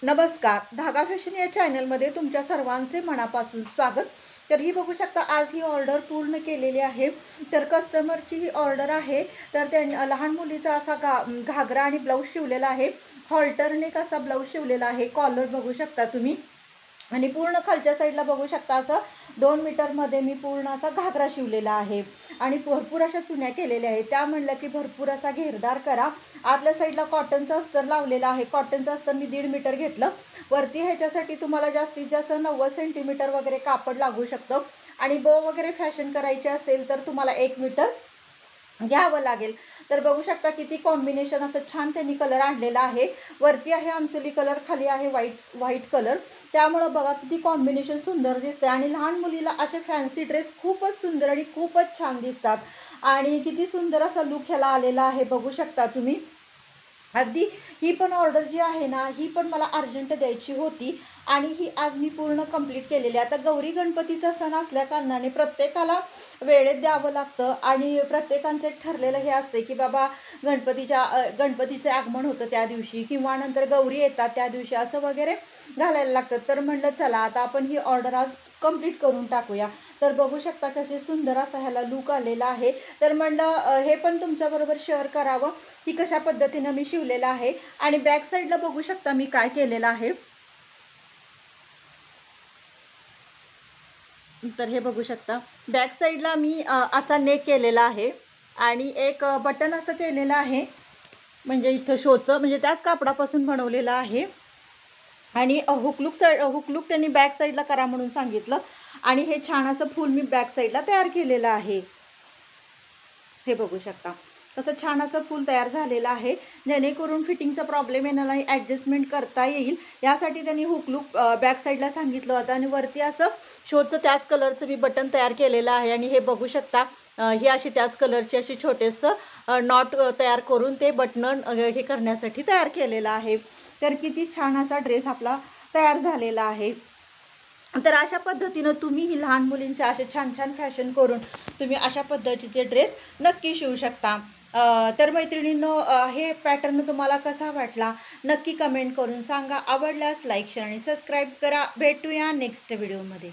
नमस्कार, धागा फॅशन या चॅनलमध्ये तुमच्या सर्वांचे मनापासून स्वागत। तर ही बघू शकता, आज ही ऑर्डर पूर्ण केलेली आहे। तर कस्टमरची ही ऑर्डर आहे। तर त्या लहान मुलीचा असा घागरा आणि ब्लाऊज शिवलेला आहे। हॉल्टरनेक असा ब्लाऊज शिवलेला आहे। कॉलर बघू शकता तुम्ही आणि पूर्ण खालच्या साईडला बघू शकता असं 2 मीटरमध्ये मी पूर्ण असा घागरा शिवलेला आहे आणि भरपूर अशा चुन्या केलेल्या आहेत। त्या म्हणलं की भरपूर असा घेरदार करा। आतल्या साईडला कॉटनचं अस्तर लावलेलं आहे। कॉटनचं अस्तर मी 1.5 मीटर घेतलं। वरती ह्याच्यासाठी तुम्हाला जास्तीत जास्त 90 सेंटीमीटर वगैरे कापड लागू शकतं आणि बो वगैरे फॅशन करायची असेल तर तुम्हाला 1 मीटर घ्यावं लागेल। तर बघू शकता किती कॉम्बिनेशन असं छान त्यांनी कलर आणलेला आहे। वरती आहे आमसुली कलर, खाली आहे व्हाईट कलर। त्यामुळे बघा किती कॉम्बिनेशन सुंदर दिसते आणि लहान मुलीला असे फॅन्सी ड्रेस खूपच सुंदर आणि खूपच छान दिसतात आणि किती सुंदर असा लुक ह्याला आलेला आहे बघू शकता तुम्ही। अगदी ही पण ऑर्डर जी आहे ना, ही पण मला अर्जंट द्यायची होती आणि ही आज मी पूर्ण कंप्लीट केलेली आहे। आता गौरी गणपतीचा सण असल्या कारणाने प्रत्येकाला वेळेत द्यावं लागतं आणि प्रत्येकांचं एक ठरलेलं हे असते की बाबा गणपतीचे आगमन होतं त्या दिवशी किंवा नंतर गौरी येतात त्या दिवशी असं वगैरे घालायला लागतं। तर म्हणलं चला आता आपण ही ऑर्डर आज कंप्लीट करून टाकूया। तर बघू शकता कसे सुंदर असा ह्याला लुक आलेला आहे। तर म्हणलं हे पण तुमच्याबरोबर शेअर करावं की कशा पद्धतीनं मी शिवलेलं आहे। आणि बॅक साईडला बघू शकता मी काय केलेलं आहे। तर हे बघू शकता बॅक साईडला मी असा नेक केलेला आहे आणि एक बटन असं केलेलं आहे, म्हणजे इथं शोचं म्हणजे त्याच कापडापासून बनवलेलं आहे आणि हुकलूक त्यांनी बॅक साईडला करा म्हणून सांगितलं आणि हे छान असं फूल मी बॅक साईडला तयार केलेलं आहे। हे बघू शकता कसं छान असं फूल तयार झालेलं आहे, जेणेकरून फिटिंगचा प्रॉब्लेम येणार नाही, ॲडजस्टमेंट करता येईल यासाठी त्यांनी हुकलूक बॅक साईडला सांगितलं होतं। आणि वरती असं शोचं त्याच कलरचं मी बटन तयार केलेलं आहे आणि हे बघू शकता ही अशी त्याच कलरची अशी छोटेसं नॉट तयार करून ते बटन हे करण्यासाठी तयार केलेलं आहे। तर किती छान असा ड्रेस आपला तयार झालेला आहे। तर अशा पद्धतीनं तुम्ही ही लहान मुलींचे असे छान छान फॅशन करून तुम्ही अशा पद्धतीचे ड्रेस नक्की शिवू शकता। तर मैत्रिणींनो, हे पॅटर्न तुम्हाला कसा वाटला नक्की कमेंट करून सांगा। आवडल्यास लाईक शेअर आणि सबस्क्राईब करा। भेटूया नेक्स्ट व्हिडिओमध्ये।